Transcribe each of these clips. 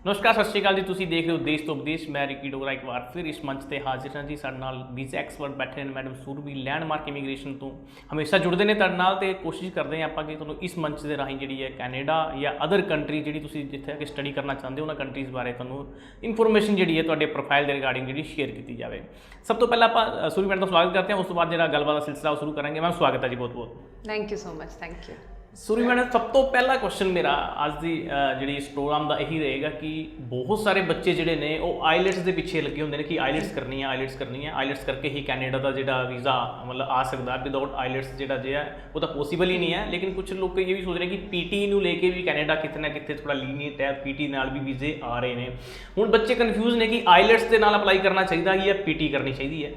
नमस्कार सत श्रीकाल जी। तुसीं देख रहे हो देश तो उपदेश। मैं रिकी डोगरा एक बार फिर इस मंच से हाजिर हाँ जी। साडे नाल वीज़ा एक्सपर्ट बैठे हैं मैडम सुरभि लैंडमार्क इमीग्रेशन तो हमेशा जुड़ते हैं तुहाडे नाल ते कोशिश करते हैं आपां कि तुहानूं इस मंच के राहीं जिहड़ी है कैनेडा या अदर कंट्री जिहड़ी तुसीं जिथे आके स्टडी करना चाहते हो उन्हां कंट्रीज़ बारे तुहानूं इनफॉर्मेशन जिहड़ी है तुहाडे प्रोफाइल के रिगार्डिंग जिहड़ी शेयर की जाए। सब तो पहले आपां सुरभि मैडम का स्वागत करते हैं, उस तो बाद जिहड़ा गलबात का सिलसिला शुरू करेंगे। मैम स्वागत है जी, बहुत बहुत thank you so much. Thank you. Surabhi madam, सब तो पहला क्वेश्चन मेरा अज की जी इस प्रोग्राम का यही रहेगा कि बहुत सारे बच्चे जोड़े ने वो आईलैट्स के पिछे लगे होंगे कि आईलैट्स करनी है, आईलैट्स करनी है, आईलैट्स करके ही कैनेडा का जो वीज़ा मतलब आ सकता है। विदाउट आईलैट्स जो है वो तो पॉसीबल ही नहीं है। लेकिन कुछ लोग ये भी सोच रहे हैं कि पीटी नूं लेके भी कैनेडा कितने ना कितने थोड़ा लीनियंट है, पीटी नाल भी वीज़े आ रहे हैं। हुण बच्चे कन्फ्यूज़ ने कि आईलैट्स के नाल अप्लाई करना चाहिए या पीटी करनी चाहिए है।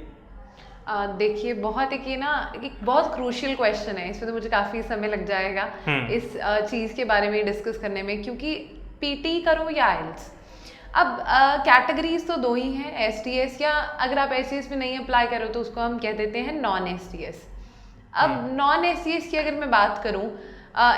देखिए, बहुत एक ये ना एक बहुत क्रूशियल क्वेश्चन है। इसमें तो मुझे काफ़ी समय लग जाएगा इस चीज़ के बारे में डिस्कस करने में, क्योंकि पीटी करो या आइल्स। अब कैटेगरीज तो दो ही हैं, एसटीएस या अगर आप एसटीएस में नहीं अप्लाई करो तो उसको हम कह देते हैं नॉन एसटीएस। अब नॉन एसटीएस की अगर मैं बात करूँ,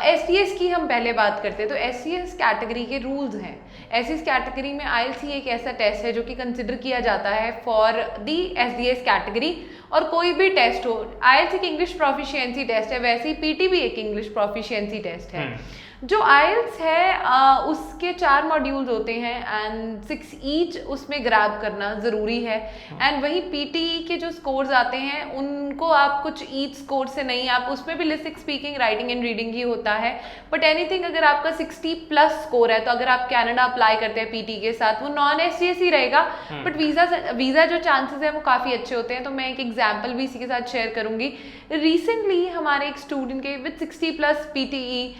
एसटीएस की हम पहले बात करते हैं तो एसटीएस कैटेगरी के रूल्स हैं। एसटीएस कैटेगरी में आईएलटीएस ही एक ऐसा टेस्ट है जो कि कंसिडर किया जाता है फॉर दी एसडीएस कैटेगरी। और कोई भी टेस्ट हो, आईएलटीएस एक इंग्लिश प्रोफिशिएंसी टेस्ट है, वैसे ही पीटी भी एक इंग्लिश प्रोफिशिएंसी टेस्ट है। जो आईएलटीएस है उसके 4 मॉड्यूल्स होते हैं एंड 6 ईच उसमें ग्रैब करना ज़रूरी है। एंड वहीं पीटी के जो स्कोर्स आते हैं उनको आप कुछ ईच स्कोर से नहीं, आप उसमें भी listening, speaking, writing and reading ही होता है। बट एनीथिंग अगर आपका 60+ स्कोर है तो अगर आप कनाडा अप्लाई करते हैं पीटी के साथ, वो नॉन एसटीएस ही रहेगा। बट वीज़ा जो चांसेस है वो काफ़ी अच्छे होते हैं। तो मैं एक एग्जाम्पल भी इसी के साथ शेयर करूँगी। रिसेंटली हमारे एक स्टूडेंट के विद 60+ पीटीई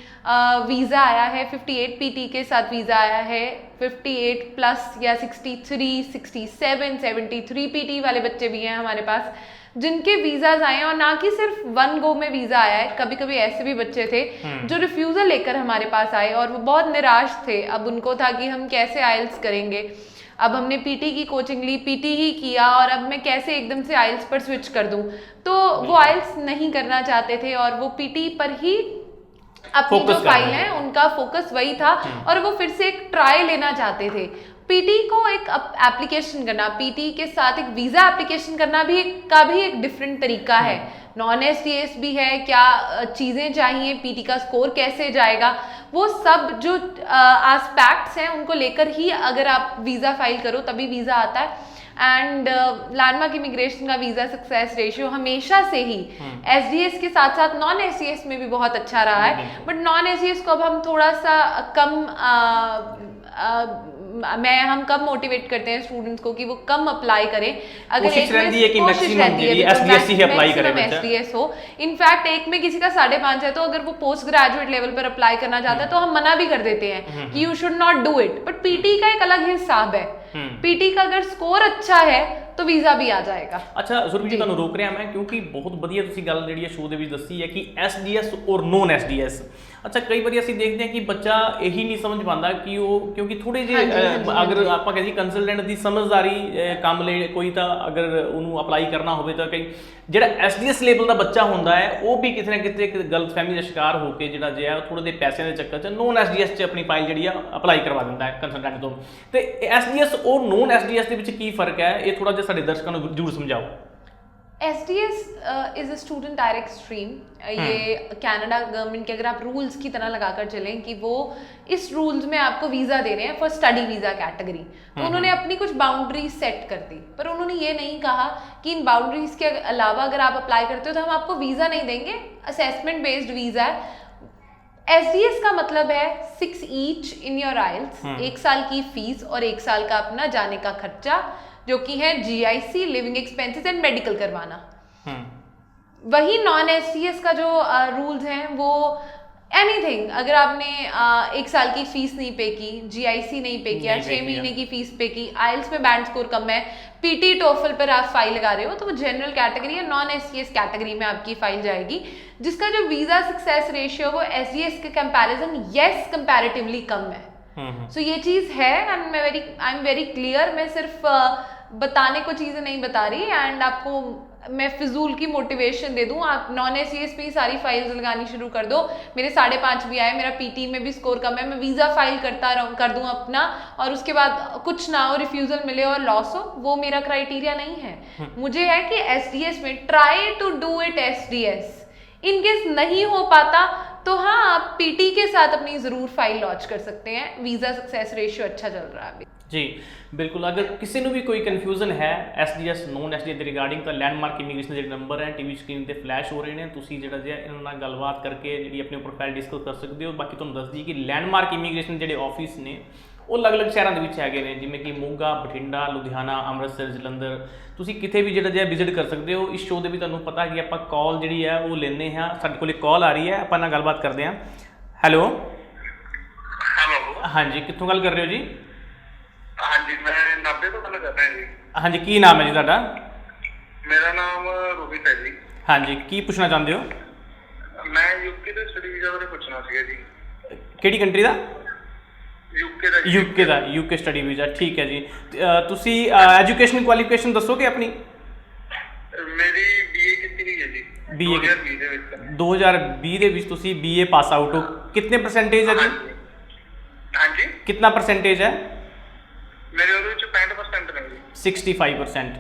वीज़ा आया है, 58 पीटी के साथ वीज़ा आया है, 58+ या 63, 67, 73 पीटी वाले बच्चे भी हैं हमारे पास जिनके वीज़ाज आए हैं। और ना कि सिर्फ 1 गो में वीज़ा आया है, कभी कभी ऐसे भी बच्चे थे जो रिफ्यूज़ल लेकर हमारे पास आए और वो बहुत निराश थे। अब उनको था कि हम कैसे आइल्स करेंगे, अब हमने पीटी की कोचिंग ली, पीटी ही किया और अब मैं कैसे एकदम से आइल्स पर स्विच कर दूं। तो वो आइल्स नहीं करना चाहते थे और वो पीटी पर ही अपनी जो फाइल है उनका फोकस वही था और वो फिर से एक ट्राई लेना चाहते थे। पीटी को एक एप्लीकेशन करना, पीटी के साथ एक वीज़ा एप्लीकेशन करना भी एक डिफरेंट तरीका है। नॉन एसटीएस भी है, क्या चीज़ें चाहिए, पीटी का स्कोर कैसे जाएगा, वो सब जो एस्पेक्ट्स हैं उनको लेकर ही अगर आप वीज़ा फाइल करो तभी वीज़ा आता है। एंड लैंडमार्क इमिग्रेशन का वीज़ा सक्सेस रेशियो हमेशा से ही एसडीएस के साथ साथ नॉन एसडीएस में भी बहुत अच्छा रहा है। बट नॉन एसडीएस को अब हम थोड़ा सा कम हम कम मोटिवेट करते हैं स्टूडेंट्स को कि वो कम अप्लाई करें। अगर कोशिश रहती है कि मैक्सिमम एसडीएस ही अप्लाई करें, एसडीएस हो। इनफैक्ट एक में किसी का 5.5 है तो अगर वो पोस्ट ग्रेजुएट लेवल पर अप्लाई करना चाहता है तो हम मना भी कर देते हैं कि you should not do it. But PT का एक अलग हिसाब है। पीटी का अगर स्कोर अच्छा है तो वीज़ा भी आ जाएगा। अच्छा सुरभि जी, ਤੁਹਾਨੂੰ रोक रहा मैं क्योंकि बहुत ਵਧੀਆ ਤੁਸੀਂ ਗੱਲ ਜਿਹੜੀ ਸ਼ੋਅ ਦੇ ਵਿੱਚ ਦੱਸੀ ਹੈ कि एसडीएस और नॉन एसडीएस। अच्छा कई बार ਅਸੀਂ देखते हैं कि बच्चा यही नहीं समझ पाता कि वो क्योंकि थोड़े जे अगर आप कह जी कंसलटेंट की समझदारी काम ले कोई तो अगर उन्होंने अप्लाई करना हो तो कई जो एसडीएस लेवल का बच्चा होंगे है वो भी किसी ना किसी गलतफहमी का शिकार होकर जो है थोड़े जे पैसों के चक्कर च नॉन एसडीएस अपनी फाइल जी अप्लाई करवा दिता है कंसलटेंट तो एसडीएस और नॉन एसडीएस के की फर्क है, ये थोड़ा साडे दर्शकों को जरूर समझाओ। SDS is a student direct stream. ये कनाडा गवर्नमेंट के अगर आप रूल्स की तरह लगाकर चलें कि वो इस रूल्स में आपको वीज़ा दे रहे हैं फॉर स्टडी वीज़ा कैटेगरी, तो उन्होंने अपनी कुछ बाउंड्रीज सेट कर दी। पर उन्होंने ये नहीं कहा कि इन बाउंड्रीज के अलावा अगर आप अप्लाई करते हो तो हम आपको वीज़ा नहीं देंगे, असेसमेंट बेस्ड वीज़ा है। एसडीएस का मतलब है 6 ईच इन योर आइल्स, 1 साल की फीस और 1 साल का अपना जाने का खर्चा जो कि है GIC, living expenses and medical करवाना। वही नॉन एसटीएस का जो रूल्स हैं वो एनीथिंग, अगर आपने 1 साल की फीस नहीं पे की, जीआईसी नहीं पे किया, 6 महीने की फीस पे की, आइल्स में बैंड स्कोर कम है, पीटी टोफल पर आप फाइल लगा रहे हो तो वो जनरल कैटेगरी या नॉन एसटीएस कैटेगरी में आपकी फाइल जाएगी, जिसका जो वीज़ा सक्सेस रेशियो वो एसडीएस के कंपैरिजन कंपैरेटिवली कम है। सो ये चीज़ है and I am very clear. मैं सिर्फ बताने को चीज़ें नहीं बता रही एंड आपको मैं फिजूल की मोटिवेशन दे दूं, आप नॉन एसईएस पे ही सारी फाइल्स लगानी शुरू कर दो, मेरे 5.5 भी आए, मेरा पीटी में भी स्कोर कम है, मैं वीज़ा फाइल कर दूं अपना और उसके बाद कुछ ना हो, रिफ्यूज़ल मिले और लॉस हो, वो मेरा क्राइटेरिया नहीं है। मुझे है कि एसडीएस में try to do it SDS, in case नहीं हो पाता तो हाँ आप पीटी के साथ अपनी ज़रूर फाइल लॉन्च कर सकते हैं। वीज़ा सक्सेस रेशियो अच्छा चल रहा है अभी। जी बिल्कुल, अगर किसी ਨੂੰ ਵੀ ਕੋਈ ਕਨਫਿਊਜ਼ਨ ਹੈ ਐਸਡੀਐਸ ਨੋਨ ਐਸਡੀਐਸ ਦੇ ਰਿਗਾਰਡਿੰਗ ਤਾਂ ਲੈਂਡਮਾਰਕ ਇਮੀਗ੍ਰੇਸ਼ਨ ਦੇ ਜਿਹੜੇ ਨੰਬਰ ਹੈ ਟੀਵੀ ਸਕਰੀਨ ਤੇ ਫਲੈਸ਼ ਹੋ ਰਹੇ ਨੇ, ਤੁਸੀਂ ਜਿਹੜਾ ਜਿਹਾ ਇਹਨਾਂ ਨਾਲ ਗੱਲਬਾਤ ਕਰਕੇ ਜਿਹੜੀ ਆਪਣੀ ਪ੍ਰੋਫਾਈਲ ਡਿਸਕਸ ਕਰ ਸਕਦੇ ਹੋ। ਬਾਕੀ ਤੁਹਾਨੂੰ ਦੱਸ ਦਈਏ ਕਿ ਲੈਂਡਮਾਰਕ ਇਮੀਗ੍ਰੇਸ਼ਨ ਜਿਹੜੇ ਆਫਿਸ ਨੇ ਉਹ ਅਲੱਗ-ਅਲੱਗ ਸ਼ਹਿਰਾਂ ਦੇ ਵਿੱਚ ਹੈਗੇ ਨੇ, ਜਿਵੇਂ ਕਿ ਮੋਗਾ, ਬਠਿੰਡਾ, ਲੁਧਿਆਣਾ, ਅੰਮ੍ਰਿਤਸਰ, ਜਲੰਧਰ। ਤੁਸੀਂ ਕਿਤੇ ਵੀ ਜਿਹੜਾ ਜਿਹਾ ਵਿਜ਼ਿਟ ਕਰ ਸਕਦੇ ਹੋ। ਇਸ ਸ਼ੋਅ ਦੇ ਵੀ ਤੁਹਾਨੂੰ ਪਤਾ ਕਿ ਆਪਾਂ ਕਾਲ ਜਿਹੜੀ ਹੈ ਉਹ ਲੈਂਦੇ ਹਾਂ। ਸਾਡੇ ਕੋਲ ਇੱਕ ਕਾਲ ਆ ਰਹੀ ਹੈ, ਆਪਾਂ ਨਾਲ ਗੱਲਬਾਤ ਕਰਦੇ ਹਾਂ। ਹੈਲੋ ਹਾਂਜੀ, ਕਿੱਥੋਂ ਗੱਲ ਕਰ ਰਹੇ ਹੋ ਜੀ? ਹਾਂਜੀ ਮੈਂ ਨਾਭੇ ਤੋਂ ਗੱਲ ਕਰ ਰਿਹਾ ਜੀ। ਹਾਂਜੀ, ਕੀ ਨਾਮ ਹੈ ਜੀ ਤੁਹਾਡਾ? ਮੇਰਾ ਨਾਮ ਰੋਹਿਤ ਹੈ ਜੀ। ਹਾਂਜੀ, ਕੀ ਪੁੱਛਣਾ ਚਾਹੁੰਦੇ ਹੋ? ਮੈਂ ਯੂਕੇ ਦੇ ਸਟੱਡੀ ਵੀਜ਼ਾ ਬਾਰੇ ਪੁੱਛਣਾ ਸੀਗਾ ਜੀ। ਕਿਹੜੀ ਕੰਟਰੀ ਦਾ? ਯੂਕੇ ਦਾ। ਯੂਕੇ ਸਟੱਡੀ ਵੀਜ਼ਾ, ਠੀਕ ਹੈ ਜੀ। ਤੁਸੀਂ ਐਜੂਕੇਸ਼ਨ ਕੁਆਲੀਫਿਕੇਸ਼ਨ ਦੱਸੋਗੇ ਆਪਣੀ? ਮੇਰੀ ਬੀਏ ਕੀਤੀ ਹੋਈ ਹੈ ਜੀ। BA 2020 ਦੇ ਵਿੱਚ। 2020 ਦੇ ਵਿੱਚ ਤੁਸੀਂ BA ਪਾਸ ਆਊਟ ਹੋ। ਕਿੰਨੇ ਪਰਸੈਂਟੇਜ ਹੈ ਜੀ? ਹਾਂਜੀ ਕਿੰਨਾ ਪਰਸੈਂਟੇਜ ਹੈ? ਮੇਰੇ ਉਹਦੇ ਵਿੱਚ 65% ਨੇ ਜੀ। 65%।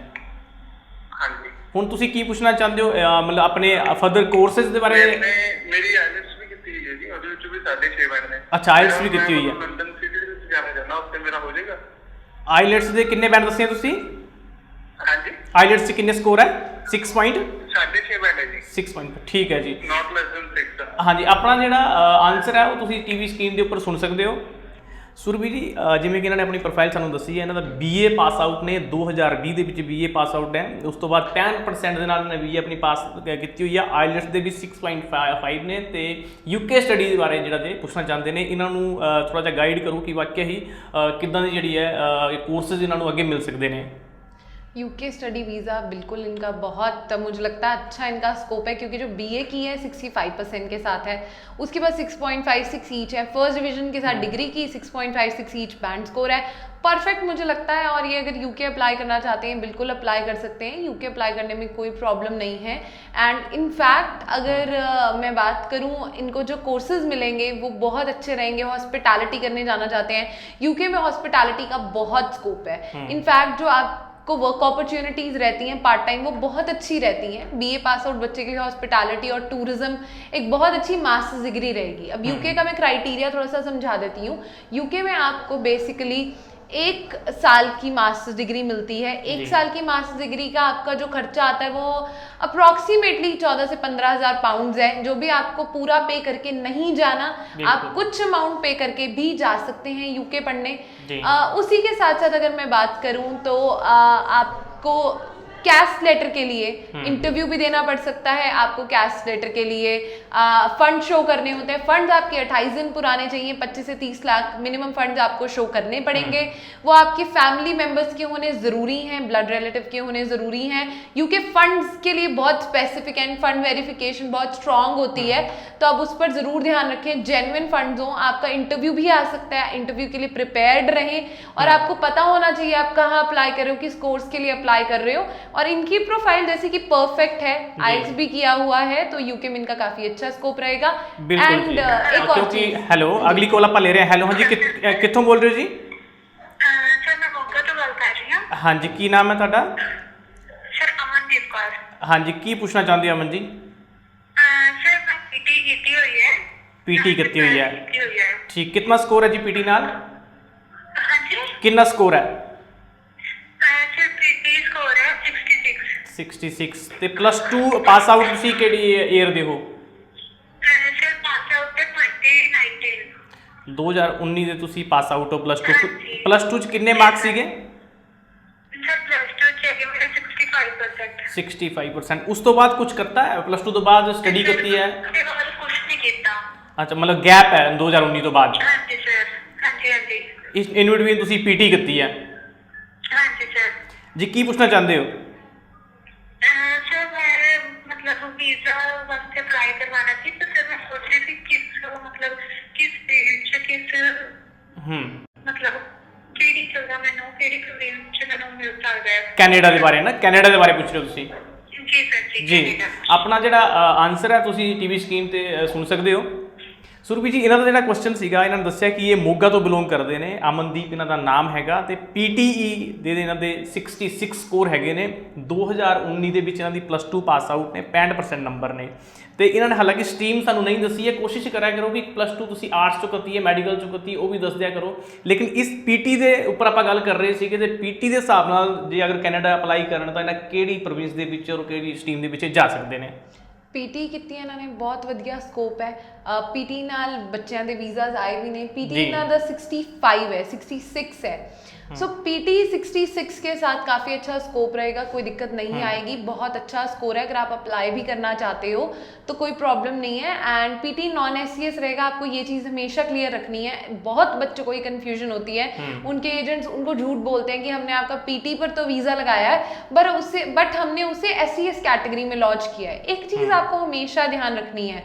ਹਾਂਜੀ। ਹੁਣ ਤੁਸੀਂ ਕੀ ਪੁੱਛਣਾ ਚਾਹੁੰਦੇ ਹੋ ਮਤਲਬ ਆਪਣੇ ਫਰਦਰ ਕੋਰਸਸ ਦੇ ਬਾਰੇ? ਮੇਰੀ ਆਈਲੈਟਸ ਵੀ ਕੀਤੀ ਹੋਈ ਹੈ ਜੀ, ਉਹਦੇ ਵਿੱਚ ਵੀ 6.5 ਬੈਂਡ ਨੇ। ਅੱਛਾ, ਆਈਲੈਟਸ ਵੀ ਕੀਤੀ ਹੋਈ ਹੈ। ਲੰਡਨ ਸਿਟੀ ਦੇ ਵਿੱਚ ਜਾਣਾ ਚਾਹੁੰਦਾ, ਉੱਥੇ ਮੇਰਾ ਹੋ ਜਾਏਗਾ? ਆਈਲੈਟਸ ਦੇ ਕਿੰਨੇ ਬੈਂਡ ਦੱਸੇ ਤੁਸੀਂ? ਹਾਂਜੀ, ਆਈਲੈਟਸ 'ਚ ਕਿੰਨੇ ਸਕੋਰ ਹੈ? 6 ਪੁਆਇੰਟ 6.5 ਬੈਂਡ ਹੈ ਜੀ। 6 ਪੁਆਇੰਟ, ਠੀਕ ਹੈ ਜੀ। ਨਾਟ ਲੈਸ ਦੈਨ 6। ਹਾਂਜੀ, ਆਪਣਾ ਜਿਹੜਾ ਆਨਸਰ ਹੈ ਉਹ ਤੁਸੀਂ ਟੀਵੀ ਸਕਰੀਨ ਦੇ ਉੱਪਰ ਸੁਣ ਸਕਦੇ ਹੋ। ਸੁਰਭੀ ਜੀ, ਜਿਵੇਂ ਕਿ ਇਹਨਾਂ ਨੇ ਆਪਣੀ ਪ੍ਰੋਫਾਈਲ ਸਾਨੂੰ ਦੱਸੀ ਹੈ, ਇਹਨਾਂ ਦਾ BA ਪਾਸ ਆਊਟ ਨੇ 2020 ਦੇ ਵਿੱਚ BA ਪਾਸ ਆਊਟ ਹੈ। ਉਸ ਤੋਂ ਬਾਅਦ 65% ਦੇ ਨਾਲ ਇਹਨਾਂ ਨੇ BA ਆਪਣੀ ਪਾਸ ਕੀਤੀ ਹੋਈ ਹੈ। ਆਈਲੈਟਸ ਦੇ ਵੀ 6.5 ਨੇ। ਤੇ UK ਸਟੱਡੀ ਦੇ ਬਾਰੇ ਜਿਹੜਾ ਜੇ ਪੁੱਛਣਾ ਚਾਹੁੰਦੇ ਨੇ, ਇਹਨਾਂ ਨੂੰ ਥੋੜਾ ਜਿਹਾ ਗਾਈਡ ਕਰੋ ਕਿ ਵਾਕਿਆ ਹੀ ਕਿੱਦਾਂ ਦੀ ਜਿਹੜੀ ਹੈ ਕੋਰसेज ਇਹਨਾਂ ਨੂੰ ਅੱਗੇ ਮਿਲ ਸਕਦੇ ਨੇ। यूके स्टडी वीज़ा बिल्कुल इनका बहुत मुझे लगता है अच्छा इनका स्कोप है, क्योंकि जो बीए की है 65% के साथ है, उसके बाद 6.56 ईच है, फर्स्ट डिवीजन के साथ डिग्री की 6.56 ईच बैंड स्कोर है, परफेक्ट मुझे लगता है। और ये अगर यूके अप्लाई करना चाहते हैं बिल्कुल अप्लाई कर सकते हैं, यूके अप्लाई करने में कोई प्रॉब्लम नहीं है। एंड इनफैक्ट अगर मैं बात करूँ, इनको जो कोर्सेज मिलेंगे वो बहुत अच्छे रहेंगे। हॉस्पिटैलिटी करने जाना चाहते हैं, यूके में हॉस्पिटैलिटी का बहुत स्कोप है। इनफैक्ट जो आपको वर्क अपॉर्चुनिटीज़ रहती हैं पार्ट टाइम, वो बहुत अच्छी रहती हैं। BA पास आउट बच्चे के लिए हॉस्पिटैलिटी और टूरिज्म एक बहुत अच्छी मास्टर्स डिग्री रहेगी। अब यूके का मैं क्राइटेरिया थोड़ा सा समझा देती हूँ। यूके में आपको बेसिकली 1 साल की मास्टर्स डिग्री मिलती है। 1 साल की मास्टर्स डिग्री का आपका जो खर्चा आता है वो अप्रॉक्सीमेटली 14 से 15,000 पाउंड्स है, जो भी आपको पूरा पे करके नहीं जाना, आप कुछ अमाउंट पे करके भी जा सकते हैं यूके पढ़ने। उसी के साथ साथ अगर मैं बात करूं तो आपको कैस्ट लेटर के लिए इंटरव्यू भी देना पड़ सकता है। आपको कैस्ट लेटर के लिए फंड शो करने होते हैं। फंड्स आपके 28 दिन पुराने चाहिए, 25 से 30 लाख मिनिमम फंड्स आपको शो करने पड़ेंगे। वो आपके फैमिली मेंबर्स के होने ज़रूरी हैं, ब्लड रिलेटिव के होने ज़रूरी हैं। यूके फंड्स के लिए बहुत स्पेसिफिक एंड फंड वेरिफिकेशन बहुत स्ट्रॉन्ग होती है, तो आप उस पर ज़रूर ध्यान रखें, जेन्युइन फंड्स हों। आपका इंटरव्यू भी आ सकता है, इंटरव्यू के लिए प्रिपेयर्ड रहें और आपको पता होना चाहिए आप कहाँ अप्लाई कर रहे हो, किस कोर्स के लिए अप्लाई कर रहे हो। और इनकी प्रोफाइल जैसे कि परफेक्ट है, आईएल्स भी किया हुआ है, तो यूके में इनका काफी अच्छा स्कोप रहेगा। एंड एक और चीज, हेलो अगली कॉल आप ले रहे हैं। हेलो हाँ जी, कित्थों बोल रहे हो जी? सर मैं मोगा तो गल कर रही हूं। हाँ जी, की नाम है ਤੁਹਾਡਾ? सर अमनदीप कौर। हाँ जी, की पूछना चाहते हो अमन जी? सर मैं पीटी की हुई है। पीटी की हुई है, ठीक। कितना स्कोर है जी पीटी नाल? हाँ जी, कितना स्कोर है? सर पीटी स्कोर है 66 ਤੇ +2 ਪਾਸ ਆਊਟ ਤੁਸੀਂ ਕਿਹੜੀ ਈਅਰ ਦੇ ਹੋ? सर पास आउट है 2019। 2019 ਦੇ ਤੁਸੀਂ ਪਾਸ ਆਊਟ ਹੋ +2 ਚ ਕਿੰਨੇ ਮਾਰਕਸ ਸੀਗੇ? सर +2 चाहिए मेरे 65%। 65%। ਉਸ ਤੋਂ ਬਾਅਦ ਕੁਝ ਕਰਤਾ ਹੈ? +2 ਤੋਂ ਬਾਅਦ ਸਟੱਡੀ ਕੀਤੀ ਹੈ? उसके बाद कुछ नहीं किया। ਅੱਛਾ, ਮਤਲਬ ਗੈਪ ਹੈ 2019 ਤੋਂ ਬਾਅਦ। हाँ जी सर, हाँ जी, हाँ जी। ਇਸ ਇਨ ਬਿਟਵੀਨ ਤੁਸੀਂ ਪੀਟੀ ਕੀਤੀ ਹੈ? हाँ जी सर। ਜੀ ਕੀ ਪੁੱਛਣਾ ਚਾਹੁੰਦੇ ਹੋ? सर मैं मतलब वीजा वास्ते अप्लाई करवाना थी, तो सर मैं सोच रही थी किस फील्ड च मतलब ਕਿਹੜੀ ਜਗ੍ਹਾ ਮੈਨੂੰ ਕਿਹੜੀ ਪ੍ਰੋਵਿੰਸ ਚ ਮੈਨੂੰ ਮਿਲ ਸਕਦਾ ਹੈ। ਕੈਨੇਡਾ ਦੇ ਬਾਰੇ ਨਾ, ਕੈਨੇਡਾ ਦੇ ਬਾਰੇ ਪੁੱਛ ਰਹੇ ਹੋ ਤੁਸੀਂ? ਜੀ ਸਰ ਜੀ ਜੀ ਆਪਣਾ ਜਿਹੜਾ ਆਨਸਰ ਹੈ ਤੁਸੀਂ ਟੀਵੀ ਸਕਰੀਨ ਤੇ ਸੁਣ ਸਕਦੇ ਹੋ। ਸੁਰਭੀ ਜੀ ਇਹਨਾਂ ਦਾ ਜਿਹੜਾ ਕੁਐਸਚਨ ਸੀਗਾ, ਇਹਨਾਂ ਨੇ ਦੱਸਿਆ ਕਿ ਇਹ ਮੋਗਾ ਤੋਂ ਬਿਲੋਂਗ ਕਰਦੇ ਨੇ, ਅਮਨਦੀਪ ਇਹਨਾਂ ਦਾ ਨਾਮ ਹੈਗਾ ਤੇ PTE ਦੇ ਇਹਨਾਂ ਦੇ 66 ਸਕੋਰ ਹੈਗੇ ਨੇ। 2019 ਦੇ ਵਿੱਚ ਇਹਨਾਂ ਦੀ +2 ਪਾਸ ਆਊਟ ਨੇ, 65% ਨੰਬਰ ਨੇ। ਤੇ ਇਹਨਾਂ ਨੇ ਹਾਲਾਂਕਿ ਸਟਰੀਮ ਸਾਨੂੰ ਨਹੀਂ ਦੱਸੀ ਹੈ, ਕੋਸ਼ਿਸ਼ ਕਰਿਆ ਕਰੋ ਕਿ +2 ਤੁਸੀਂ ਆਰਟਸ ਚੋਂ ਕੀਤੀ ਹੈ, ਮੈਡੀਕਲ ਚੋਂ ਕੀਤੀ, ਉਹ ਵੀ ਦੱਸ ਦਿਆ ਕਰੋ। ਲੇਕਿਨ ਇਸ PT ਦੇ ਉੱਪਰ ਆਪਾਂ ਗੱਲ ਕਰ ਰਹੇ ਸੀਗੇ ਤੇ PT ਦੇ ਹਿਸਾਬ ਨਾਲ ਜੇ ਅਗਰ ਕੈਨੇਡਾ ਅਪਲਾਈ ਕਰਨ ਤਾਂ ਇਹਨਾਂ ਕਿਹੜੀ ਪ੍ਰੋਵਿੰਸ ਦੇ ਵਿੱਚ ਔਰ ਕਿਹੜੀ ਸਟਰੀਮ ਦੇ ਵਿੱਚ ਜਾ ਸਕਦੇ ਨੇ? PT ਕੀਤੀ ਇਹਨਾਂ ਨੇ, ਬਹੁਤ ਵਧੀਆ ਸਕੋਪ ਹੈ। PT ਨਾਲ ਬੱਚਿਆਂ ਦੇ ਵੀਜ਼ਾਸ ਆਏ ਵੀ ਨੇ। PT ਇਹਨਾਂ ਦਾ 65 है, 66 है। सो PT 66 के साथ काफ़ी अच्छा स्कोप रहेगा, कोई दिक्कत नहीं आएगी, बहुत अच्छा स्कोर है। अगर आप अप्लाई भी करना चाहते हो तो कोई प्रॉब्लम नहीं है। एंड PT नॉन SCS रहेगा, आपको ये चीज़ हमेशा क्लियर रखनी है। बहुत बच्चों को ये कन्फ्यूजन होती है, उनके एजेंट्स उनको झूठ बोलते हैं कि हमने आपका PT पर तो वीज़ा लगाया है बट हमने उसे SCS कैटेगरी में लॉन्च किया है। एक चीज़ आपको हमेशा ध्यान रखनी है,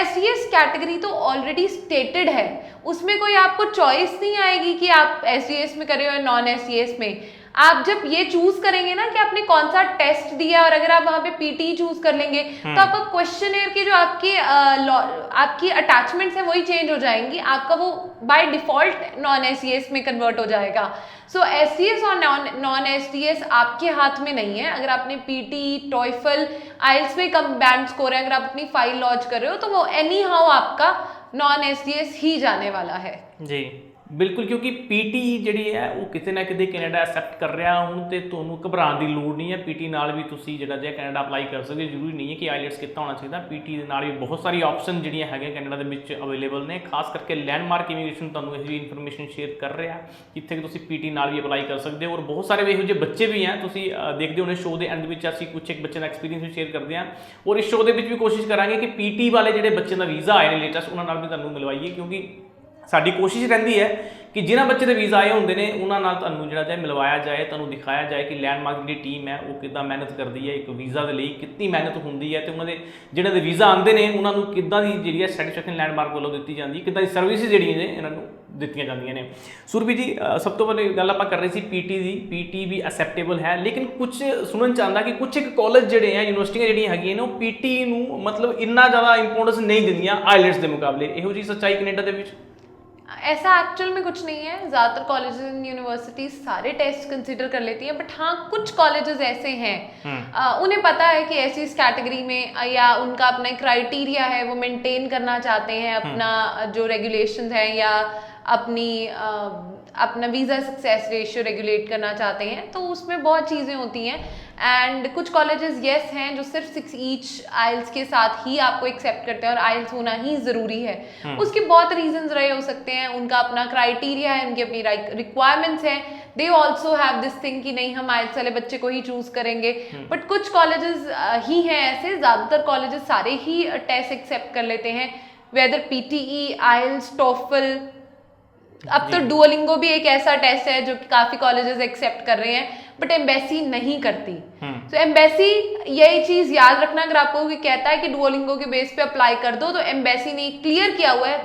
SCS कैटेगरी तो ऑलरेडी स्टेटेड है, उसमें कोई आपको चॉइस नहीं आएगी कि आप SCS में करे हो या नॉन SCS में। आप जब ये चूज करेंगे ना कि आपने कौन सा टेस्ट दिया और अगर आप वहाँ पे PT चूज कर लेंगे तो आपका क्वेश्चनएयर के जो आपकी अटैचमेंट्स हैं वही चेंज हो जाएंगी, आपका वो बाय डिफॉल्ट नॉन SCS में कन्वर्ट हो जाएगा। सो SCS और नॉन SCS आपके हाथ में नहीं है। अगर आपने PT, TOEFL, IELTS में कम बैंड स्कोर है, अगर आप अपनी फाइल लॉन्च कर रहे हो तो वो एनी हाउ आपका नॉन SCS ही जाने वाला है। जी बिल्कुल, क्योंकि PT ਜਿਹੜੀ ਹੈ ਉਹ ਕਿਤੇ ਨਾ ਕਿਤੇ ਕੈਨੇਡਾ ਐਕਸੈਪਟ ਕਰ ਰਿਹਾ ਹੁਣ ਤੇ ਤੁਹਾਨੂੰ ਘਬਰਾਉਣ ਦੀ ਲੋੜ ਨਹੀਂ ਹੈ। PT ਨਾਲ ਵੀ ਤੁਸੀਂ ਜਿਹੜਾ ਜਿਹਾ ਕੈਨੇਡਾ ਅਪਲਾਈ ਕਰ ਸਕਦੇ, ਜ਼ਰੂਰੀ ਨਹੀਂ ਹੈ ਕਿ IELTS ਕੀਤਾ ਹੋਣਾ ਚਾਹੀਦਾ। PT ਦੇ ਨਾਲ ਵੀ ਬਹੁਤ ਸਾਰੀ ਆਪਸ਼ਨ ਜਿਹੜੀਆਂ ਹੈਗੀਆਂ ਕੈਨੇਡਾ ਦੇ ਵਿੱਚ ਅਵੇਲੇਬਲ ਨੇ, ਖਾਸ ਕਰਕੇ ਲੈਂਡਮਾਰਕ ਇਮੀਗ੍ਰੇਸ਼ਨ ਤੁਹਾਨੂੰ ਇਹ ਜਿਹੀ ਇਨਫੋਰਮੇਸ਼ਨ ਸ਼ੇਅਰ ਕਰ ਰਿਹਾ ਜਿੱਥੇ ਕਿ ਤੁਸੀਂ PT ਨਾਲ ਵੀ ਅਪਲਾਈ ਕਰ ਸਕਦੇ ਹੋ। ਔਰ ਬਹੁਤ ਸਾਰੇ ਇਹੋ ਜਿਹੇ ਬੱਚੇ ਵੀ ਹੈ, ਤੁਸੀਂ ਦੇਖਦੇ ਹੋਣੇ ਸ਼ੋਅ ਦੇ ਐਂਡ ਵਿੱਚ ਅਸੀਂ ਕੁਝ ਇੱਕ ਬੱਚੇ ਦਾ ਐਕਸਪੀਰੀਅੰਸ ਵੀ ਸ਼ੇਅਰ ਕਰਦੇ ਹਾਂ ਔਰ ਇਸ ਸ਼ੋਅ ਦੇ ਵਿੱਚ ਵੀ ਕੋਸ਼ਿਸ਼ ਕਰਾਂਗੇ ਕਿ PT ਵਾਲੇ ਜਿਹੜੇ ਬੱਚੇ ਦਾ ਵੀਜ਼ਾ ਆਏ ਨੇ ਲੇਟੈਸਟ ਉਹਨਾਂ ਨਾਲ ਵੀ ਤੁਹਾਨੂੰ ਮਿਲਵਾਈਏ, ਕਿਉਂਕਿ ਸਾਡੀ ਕੋਸ਼ਿਸ਼ ਰਹਿੰਦੀ ਹੈ ਕਿ ਜਿਨ੍ਹਾਂ ਬੱਚੇ ਦੇ ਵੀਜ਼ਾ ਆਏ ਹੁੰਦੇ ਨੇ ਉਹਨਾਂ ਨਾਲ ਤੁਹਾਨੂੰ ਜਿਹੜਾ ਹੈ ਮਿਲਵਾਇਆ ਜਾਏ, ਤੁਹਾਨੂੰ ਦਿਖਾਇਆ ਜਾਏ ਕਿ ਲੈਂਡਮਾਰਕ ਦੀ ਟੀਮ ਹੈ ਉਹ ਕਿੱਦਾਂ ਮਿਹਨਤ ਕਰਦੀ ਹੈ, ਇੱਕ ਵੀਜ਼ਾ ਦੇ ਲਈ ਕਿੰਨੀ ਮਿਹਨਤ ਹੁੰਦੀ ਹੈ ਤੇ ਉਹਨਾਂ ਦੇ ਜਿਹਨਾਂ ਦੇ ਵੀਜ਼ਾ ਆਉਂਦੇ ਨੇ ਉਹਨਾਂ ਨੂੰ ਕਿੱਦਾਂ ਦੀ ਜਿਹੜੀ ਹੈ ਸੈਟੀਸਫੈਕਸ਼ਨ ਲੈਂਡਮਾਰਕ ਵੱਲੋਂ ਦਿੱਤੀ ਜਾਂਦੀ ਹੈ, ਕਿੱਦਾਂ ਦੀ ਸਰਵਿਸਿਜ਼ ਜਿਹੜੀਆਂ ਨੇ ਇਹਨਾਂ ਨੂੰ ਦਿੱਤੀਆਂ ਜਾਂਦੀਆਂ ਨੇ। ਸੁਰਭੀ ਜੀ ਸਭ ਤੋਂ ਪਹਿਲੇ ਗੱਲ ਆਪਾਂ ਕਰ ਰਹੇ ਸੀ PT ਦੀ। PT ਵੀ ਅਸੈਪਟੇਬਲ ਹੈ, ਲੇਕਿਨ ਕੁਝ ਸੁਣਨ 'ਚ ਆਉਂਦਾ ਕਿ ਕੁਝ ਇੱਕ ਕਾਲਜ ਜਿਹੜੇ ਆ, ਯੂਨੀਵਰਸਿਟੀਆਂ ਜਿਹੜੀਆਂ ਹੈਗੀਆਂ ਨੇ ਉਹ PT ਨੂੰ ਮਤਲਬ ਇੰਨਾ ਜ਼ਿਆਦਾ ਇੰਪੋਰਟੈਂਸ ਨਹੀਂ ਦਿੰਦੀਆਂ IELTS ਦੇ ਮੁਕਾਬਲੇ। ਇਹੋ ਜਿਹੀ ਸੱਚਾਈ ਕੈਨੇਡਾ ਦੇ ਵਿੱਚ? ऐसा एक्चुअल में कुछ नहीं है, ज़्यादातर कॉलेजेस एंड यूनिवर्सिटीज सारे टेस्ट कंसीडर कर लेती हैं। बट हाँ, कुछ कॉलेजेस ऐसे हैं उन्हें पता है कि ऐसी इस कैटेगरी में या उनका अपना एक क्राइटेरिया है, वो मेंटेन करना चाहते हैं अपना जो रेगुलेशंस हैं या अपना वीज़ा सक्सेस रेशियो रेगुलेट करना चाहते हैं, तो उसमें बहुत चीज़ें होती हैं। एंड कुछ कॉलेजेस येस हैं जो सिर्फ 6 ईच IELTS के साथ ही आपको एक्सेप्ट करते हैं और IELTS होना ही ज़रूरी है। उसके बहुत रीजंस रहे हो सकते हैं, उनका अपना क्राइटेरिया है, उनकी अपनी रिक्वायरमेंट्स हैं। They also have this thing कि नहीं हम IELTS वाले बच्चे को ही चूज़ करेंगे। बट कुछ कॉलेजेस ही हैं ऐसे, ज़्यादातर कॉलेजेस सारे ही टेस्ट एक्सेप्ट कर लेते हैं, वेदर PTE, IELTS, TOEFL। अब तो डुओलिंगो भी एक ऐसा टेस्ट है जो कि काफ़ी कॉलेजेस एक्सेप्ट कर रहे हैं, बट एम्बेसी नहीं करती। तो एम्बेसी यही चीज़ याद रखना, अगर आपको कोई कहता है कि डुओलिंगो के बेस पे अप्लाई कर दो, तो एम्बेसी ने क्लियर किया हुआ है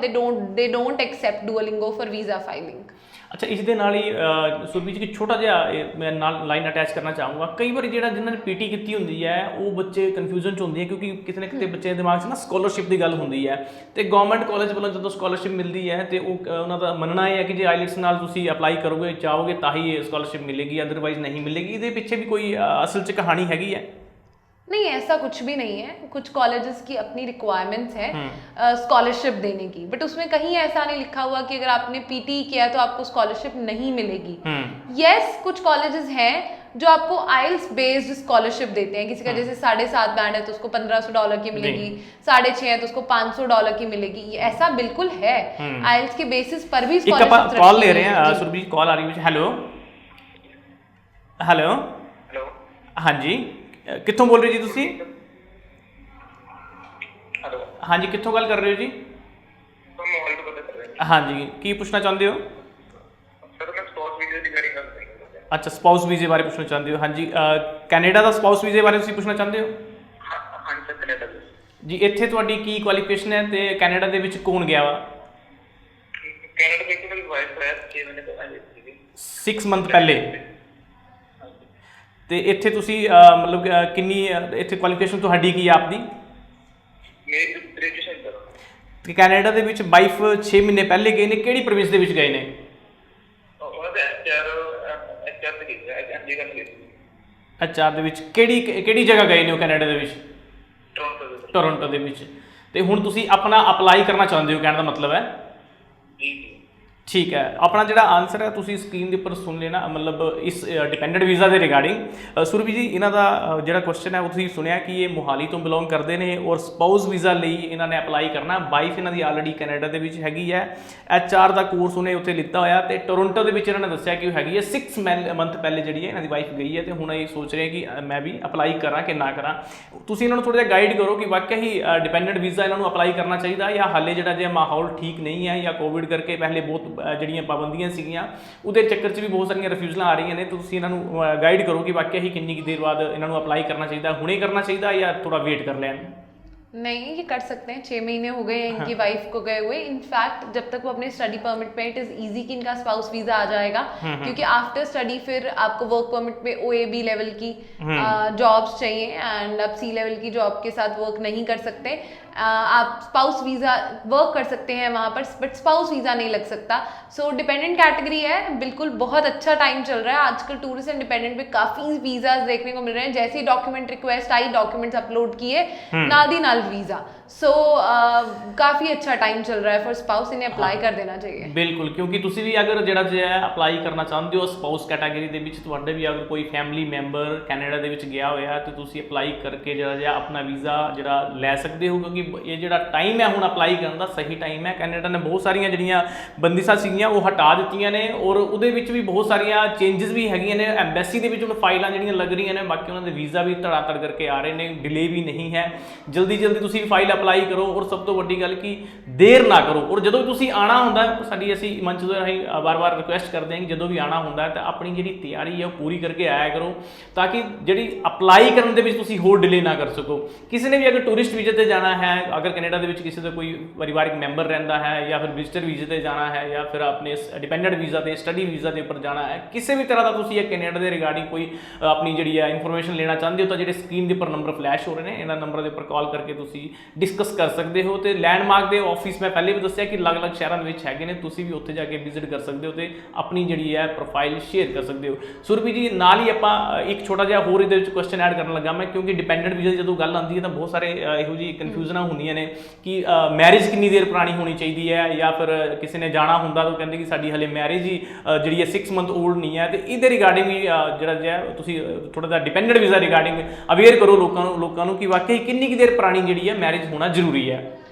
they don't accept Duolingo for visa filing. अच्छा, इस दे नाल ही सुरभि जी छोटा जिहा मैं नाल लाइन अटैच करना चाहूँगा। कई बार जिहड़ा जिन्हां ने PT कीती हुंदी है वो बच्चे कन्फ्यूजन च हुंदे हैं, क्योंकि किते ना किते बच्चे दे दिमाग 'च ना स्कॉलरशिप की गल हुंदी है ते गवर्नमेंट कॉलेज वालों जदों स्कॉलरशिप मिलती है तो उन्हां दा मनना है कि जे IELTS नाल तुसीं अप्लाई करोगे चाहोगे तां ही स्कॉलरशिप मिलेगी, अदरवाइज नहीं मिलेगी। इहदे पिछे भी कोई असल च कहानी हैगी है? नहीं, ऐसा कुछ भी नहीं है। कुछ कॉलेजेस की अपनी रिक्वायरमेंट्स है स्कॉलरशिप देने की, बट उसमें कहीं ऐसा नहीं लिखा हुआ कि अगर आपने PT किया तो आपको स्कॉलरशिप नहीं मिलेगी। यस, कुछ कॉलेजेस हैं जो आपको IELTS बेस्ड स्कॉलरशिप देते हैं। किसी का जैसे $7.5 बैंड है तो उसको $1,500 की मिलेगी, 6.5 है तो उसको $500 की मिलेगी। ऐसा बिल्कुल है, IELTS के बेसिस पर भी स्कॉलरशिप। कॉल ले रहे हैं सुरभि, कॉल आ रही है। हेलो हेलो हेलो, हाँ जी, कित्थों बोल रहे जी तुसी? हेलो, हाँ जी, कित्थों गल कर रहे हो जी? तुम मोबाइल तो पता कर रहे हो? हाँ जी, की पूछना चाहते हो? सर मैं स्पोर्ट्स वीडियो की गाड़ी कर रही हूं। अच्छा, स्पाउस वीजे बारे पूछना चाहते हो? हाँ जी, कैनेडा ਦਾ ਸਪਾਊਸ ਵੀਜ਼ੇ ਬਾਰੇ ਤੁਸੀਂ ਪੁੱਛਣਾ ਚਾਹੁੰਦੇ ਹੋ? ਹਾਂ ਸਰ, ਕੈਨੇਡਾ ਦੇ ਜੀ, ਇੱਥੇ ਤੁਹਾਡੀ ਕੀ ਕੁਆਲੀਫਿਕੇਸ਼ਨ ਹੈ ਤੇ ਕੈਨੇਡਾ ਦੇ ਵਿੱਚ ਕੌਣ ਗਿਆ ਵਾ? ਕੈਨੇਡਾ ਵਿੱਚ ਮੇਰੀ ਵਾਈਫ ਹੈ 6 ਮਹੀਨੇ ਤੋਂ ਆਈ ਸੀ 6 ਮੰਥ ਪਹਿਲੇ। ਤੇ ਇੱਥੇ ਤੁਸੀਂ ਮਤਲਬ ਕਿੰਨੀ ਇੱਥੇ ਕੁਆਲੀਫਿਕੇਸ਼ਨ ਤੁਹਾਡੀ ਕੀ ਹੈ ਆਪਦੀ? ਮੇਰੀ ਗ੍ਰੈਜੂਏਸ਼ਨ ਕਰ। ਤੇ ਕੈਨੇਡਾ ਦੇ ਵਿੱਚ ਵਾਈਫ 6 ਮਹੀਨੇ ਪਹਿਲੇ ਗਏ ਨੇ, ਕਿਹੜੀ ਪ੍ਰੋਵਿੰਸ ਦੇ ਵਿੱਚ ਗਏ ਨੇ? ਉਹਨਾਂ ਦੇ ਐਚਆਰ ਤੇ ਗਏ, ਚੰਡੀਗੜ੍ਹ ਗਏ। ਅੱਛਾ, ਦੇ ਵਿੱਚ ਕਿਹੜੀ ਜਗ੍ਹਾ ਗਏ ਨੇ ਉਹ ਕੈਨੇਡਾ ਦੇ ਵਿੱਚ? ਟੋਰਾਂਟੋ ਦੇ ਵਿੱਚ। ਤੇ ਹੁਣ ਤੁਸੀਂ ਆਪਣਾ ਅਪਲਾਈ ਕਰਨਾ ਚਾਹੁੰਦੇ ਹੋ, ਕਹਿਣ ਦਾ ਮਤਲਬ ਹੈ? ਜੀ ਜੀ ਠੀਕ ਹੈ। ਆਪਣਾ ਜਿਹੜਾ ਆਨਸਰ ਹੈ ਤੁਸੀਂ ਸਕਰੀਨ ਦੇ ਉੱਪਰ ਸੁਣ ਲੈਣਾ, ਮਤਲਬ ਇਸ ਡਿਪੈਂਡੈਂਟ ਵੀਜ਼ਾ ਦੇ ਰਿਗਾਰਡਿੰਗ। ਸੁਰਭੀ ਜੀ, ਇਹਨਾਂ ਦਾ ਜਿਹੜਾ ਕੁਐਸਚਨ ਹੈ ਉਹ ਤੁਸੀਂ ਸੁਣਿਆ ਕਿ ਇਹ ਮੋਹਾਲੀ ਤੋਂ ਬਿਲੋਂਗ ਕਰਦੇ ਨੇ ਔਰ ਸਪਾਊਸ ਵੀਜ਼ਾ ਲਈ ਇਹਨਾਂ ਨੇ ਅਪਲਾਈ ਕਰਨਾ। ਵਾਈਫ ਇਹਨਾਂ ਦੀ ਆਲਰੇਡੀ ਕੈਨੇਡਾ ਦੇ ਵਿੱਚ ਹੈਗੀ ਹੈ, HR ਦਾ ਕੋਰਸ ਉਹਨੇ ਉੱਥੇ ਲਿੱਤਾ ਹੋਇਆ, ਤੇ ਟੋਰਾਂਟੋ ਦੇ ਵਿੱਚ ਇਹਨਾਂ ਨੇ ਦੱਸਿਆ ਕਿ ਉਹ ਹੈਗੀ ਹੈ 6 ਮੰਥ ਪਹਿਲੇ ਜਿਹੜੀ ਹੈ ਇਹਨਾਂ ਦੀ ਵਾਈਫ ਗਈ ਹੈ, ਤੇ ਹੁਣ ਇਹ ਸੋਚ ਰਹੇ ਕਿ ਮੈਂ ਵੀ ਅਪਲਾਈ ਕਰਾਂ ਕਿ ਨਾ ਕਰਾਂ। ਤੁਸੀਂ ਇਹਨਾਂ ਨੂੰ ਥੋੜ੍ਹਾ ਜਿਹਾ ਗਾਈਡ ਕਰੋ ਕਿ ਵਾਕਿਆ ਹੀ ਡਿਪੈਂਡੈਂਟ ਵੀਜ਼ਾ ਇਹਨਾਂ ਨੂੰ ਅਪਲਾਈ ਕਰਨਾ ਚਾਹੀਦਾ, ਜਾਂ ਹਾਲੇ ਜਿਹੜਾ ਜਿਹਾ ਮਾਹੌਲ ਠੀਕ ਨਹੀਂ ਹੈ, ਜਾਂ ਕੋਵਿਡ ਕਰਕੇ ਪਹਿਲੇ ਬਹੁਤ ਜਿਹੜੀਆਂ ਪਾਬੰਦੀਆਂ ਸੀਗੀਆਂ ਉਹਦੇ ਚੱਕਰ 'ਚ ਵੀ ਬਹੁਤ ਸਾਰੀਆਂ ਰਿਫਿਊਜ਼ਲਾਂ ਆ ਰਹੀਆਂ ਨੇ। ਤਾਂ ਤੁਸੀਂ ਇਹਨਾਂ ਨੂੰ ਗਾਈਡ ਕਰੋ ਕਿ ਵਾਕਿਆ ਹੀ ਕਿੰਨੀ ਕੁ ਦੇਰ ਬਾਅਦ ਇਹਨਾਂ ਨੂੰ ਅਪਲਾਈ ਕਰਨਾ ਚਾਹੀਦਾ, ਹੁਣੇ करना चाहिए या थोड़ा वेट कर लें? नहीं, ये कर सकते हैं। 6 महीने हो गए इनकी वाइफ को गए हुए। इनफैक्ट जब तक वो अपने स्टडी परमिट पे, इट इज़ ईजी कि इनका स्पाउस वीज़ा आ जाएगा, क्योंकि आफ्टर स्टडी फिर आपको वर्क परमिट पे OAB लेवल की जॉब्स चाहिए, एंड आप C लेवल की जॉब के साथ वर्क नहीं कर सकते। आप स्पाउस वीज़ा वर्क कर सकते हैं वहाँ पर, बट स्पाउस वीज़ा नहीं लग सकता। सो डिपेंडेंट कैटेगरी है, बिल्कुल बहुत अच्छा टाइम चल रहा है आजकल। टूरिस्ट एंड डिपेंडेंट पे काफ़ी वीज़ाज देखने को मिल रहे हैं। जैसे ही डॉक्यूमेंट रिक्वेस्ट आई, डॉक्यूमेंट्स अपलोड किए, नाल दी नाल वीज़ा। सो काफ़ी अच्छा टाइम चल रहा है फॉर स्पाउस, इन्हें अप्लाई कर देना चाहिए। बिल्कुल, क्योंकि ਤੁਸੀਂ ਵੀ ਅਗਰ ਜਿਹੜਾ ਹੈ ਅਪਲਾਈ ਕਰਨਾ ਚਾਹੁੰਦੇ ਹੋ ਸਪਾਊਸ ਕੈਟਾਗਰੀ ਦੇ ਵਿੱਚ, ਤੁਹਾਡੇ ਵੀ ਅਗਰ ਕੋਈ ਫੈਮਿਲੀ ਮੈਂਬਰ ਕੈਨੇਡਾ ਦੇ ਵਿੱਚ ਗਿਆ ਹੋਇਆ ਤੇ ਤੁਸੀਂ ਅਪਲਾਈ ਕਰਕੇ ਜਿਹੜਾ ਜਿਹਾ ਆਪਣਾ ਵੀਜ਼ਾ ਜਿਹੜਾ ਲੈ ਸਕਦੇ ਹੋ, ਕਿਉਂਕਿ ਇਹ ਜਿਹੜਾ ਟਾਈਮ ਹੈ ਹੁਣ ਅਪਲਾਈ ਕਰਨ ਦਾ ਸਹੀ ਟਾਈਮ ਹੈ। ਕੈਨੇਡਾ ਨੇ ਬਹੁਤ ਸਾਰੀਆਂ ਜਿਹੜੀਆਂ ਬੰਦਿਸ਼ਾਂ ਸੀਗੀਆਂ ਉਹ ਹਟਾ ਦਿੱਤੀਆਂ ਨੇ, ਔਰ ਉਹਦੇ ਵਿੱਚ ਵੀ ਬਹੁਤ ਸਾਰੀਆਂ ਚੇਂਜਸ ਵੀ ਹੈਗੀਆਂ ਨੇ। ਐਮਬੈਸੀ ਦੇ ਵਿੱਚ ਹੁਣ ਫਾਈਲਾਂ ਜਿਹੜੀਆਂ ਲੱਗ ਰਹੀਆਂ ਨੇ, ਬਾਕੀ ਉਹਨਾਂ ਦੇ ਵੀਜ਼ਾ ਵੀ ਧੜਾਧੜ ਕਰਕੇ ਆ ਰਹੇ ਨੇ, ਡਿਲੇ ਵੀ ਨਹੀਂ ਹੈ। ਜਲਦੀ ਤੁਸੀਂ ਵੀ ਫਾਈਲ ਅਪਲਾਈ ਕਰੋ, ਔਰ ਸਭ ਤੋਂ ਵੱਡੀ ਗੱਲ ਕਿ ਦੇਰ ਨਾ ਕਰੋ। ਔਰ ਜਦੋਂ ਵੀ ਤੁਸੀਂ ਆਉਣਾ ਹੁੰਦਾ, ਸਾਡੀ ਅਸੀਂ ਮੰਚ ਦੇ ਰਾਹੀਂ ਵਾਰ-ਵਾਰ ਰਿਕੁਐਸਟ ਕਰਦੇ ਹਾਂ ਕਿ ਜਦੋਂ ਵੀ ਆਉਣਾ ਹੁੰਦਾ ਤਾਂ ਆਪਣੀ ਜਿਹੜੀ ਤਿਆਰੀ ਹੈ ਉਹ ਪੂਰੀ ਕਰਕੇ ਆਇਆ ਕਰੋ, ਤਾਂ ਕਿ ਜਿਹੜੀ ਅਪਲਾਈ ਕਰਨ ਦੇ ਵਿੱਚ ਤੁਸੀਂ ਹੋਰ ਡਿਲੇ ਨਾ ਕਰ ਸਕੋ। ਕਿਸੇ ਨੇ ਵੀ ਅਗਰ ਟੂਰਿਸਟ ਵੀਜ਼ੇ ਤੇ ਜਾਣਾ ਹੈ, ਅਗਰ ਕੈਨੇਡਾ ਦੇ ਵਿੱਚ ਕਿਸੇ ਦਾ ਕੋਈ ਪਰਿਵਾਰਿਕ ਮੈਂਬਰ ਰਹਿੰਦਾ ਹੈ, ਜਾਂ ਫਿਰ ਵਿਜ਼ਟਰ ਵੀਜ਼ੇ ਤੇ ਜਾਣਾ ਹੈ, ਜਾਂ ਫਿਰ ਆਪਣੇ ਡਿਪੈਂਡੈਂਟ ਵੀਜ਼ਾ ਤੇ ਸਟੱਡੀ ਵੀਜ਼ਾ ਦੇ ਉੱਪਰ ਜਾਣਾ ਹੈ, ਕਿਸੇ ਵੀ ਤਰ੍ਹਾਂ ਦਾ ਤੁਸੀਂ ਇਹ ਕੈਨੇਡਾ ਦੇ ਰਿਗਾਰਡਿੰਗ ਕੋਈ ਆਪਣੀ ਜਿਹੜੀ ਹੈ ਇਨਫੋਰਮੇਸ਼ਨ ਲੈਣਾ ਚਾਹੁੰਦੇ ਹੋ, ਤਾਂ ਜਿਹੜੇ ਸਕਰੀਨ ਦੇ ਉੱਪਰ ਨੰਬਰ ਫਲੈਸ਼ ਹੋ ਰਹੇ ਨੇ, ਇਹਨਾਂ ਨੰਬਰ ਦੇ ਉੱਪਰ ਕਾਲ ਕਰਕੇ ਤੁਸੀਂ ਡਿਸਕਸ ਕਰ ਸਕਦੇ ਹੋ। ਤੇ ਲੈਂਡਮਾਰਕ ਦੇ ਆਫਿਸ ਮੈਂ ਪਹਿਲੇ ਵੀ ਦੱਸਿਆ ਕਿ ਅਲੱਗ-ਅਲੱਗ ਸ਼ਹਿਰਾਂ ਦੇ ਵਿੱਚ ਹੈਗੇ ਨੇ, ਤੁਸੀਂ ਵੀ ਉੱਥੇ ਜਾ ਕੇ ਵਿਜ਼ਿਟ ਕਰ ਸਕਦੇ ਹੋ ਤੇ ਆਪਣੀ ਜਿਹੜੀ ਹੈ ਪ੍ਰੋਫਾਈਲ ਸ਼ੇਅਰ ਕਰ ਸਕਦੇ ਹੋ। ਸੁਰਭੀ ਜੀ, ਨਾਲ ਹੀ ਆਪਾਂ ਇੱਕ ਛੋਟਾ ਜਿਹਾ ਹੋਰ ਇਹਦੇ ਵਿੱਚ ਕੁਐਸਚਨ ਐਡ ਕਰਨ ਲੱਗਾ ਮੈਂ, ਕਿਉਂਕਿ ਡਿਪੈਂਡੈਂਟ ਵੀਜ਼ਾ ਦੀ ਜਦੋਂ ਗੱਲ ਆਉਂਦੀ ਹੈ ਤਾਂ ਬਹੁਤ ਸਾਰੇ ਇਹੋ ਜਿਹੀ ਕਨਫਿਊਜ਼ਨਾਂ ਹੁੰਦੀਆਂ ਨੇ ਕਿ ਮੈਰਿਜ ਕਿੰਨੀ ਦੇਰ ਪੁਰਾਣੀ ਹੋਣੀ ਚਾਹੀਦੀ ਹੈ, ਜਾਂ ਫਿਰ ਕਿਸੇ ਨੇ ਜਾਣਾ ਹੁੰਦਾ ਤਾਂ ਉਹ ਕਹਿੰਦੇ ਕਿ ਸਾਡੀ ਹਲੇ ਮੈਰਿਜ ਹੀ ਜਿਹੜੀ ਹੈ 6 ਮੰਥ ਓਲਡ ਨਹੀਂ ਹੈ। ਤੇ ਇਹਦੇ ਰਿਗਾਰਡਿੰਗ ਵੀ ਜਿਹੜਾ ਜਿਹਾ ਤੁਸੀਂ ਥੋੜਾ ਜਿਹਾ ਡਿਪੈਂਡੈਂਟ ਵੀਜ਼ਾ ਰਿਗਾਰਡਿੰਗ ਅਵੇਅਰ ਕਰੋ ਲੋਕਾਂ ਨੂੰ ਕਿ ਵਾਕਈ ਕਿੰਨੀ ਕੁ ਦੇਰ ਪੁਰਾਣੀ ਜਿਹੜੀ ਹੈ ਮੈਰਿਜ ਹੋਣਾ ਜ਼ਰੂਰੀ ਹੈ।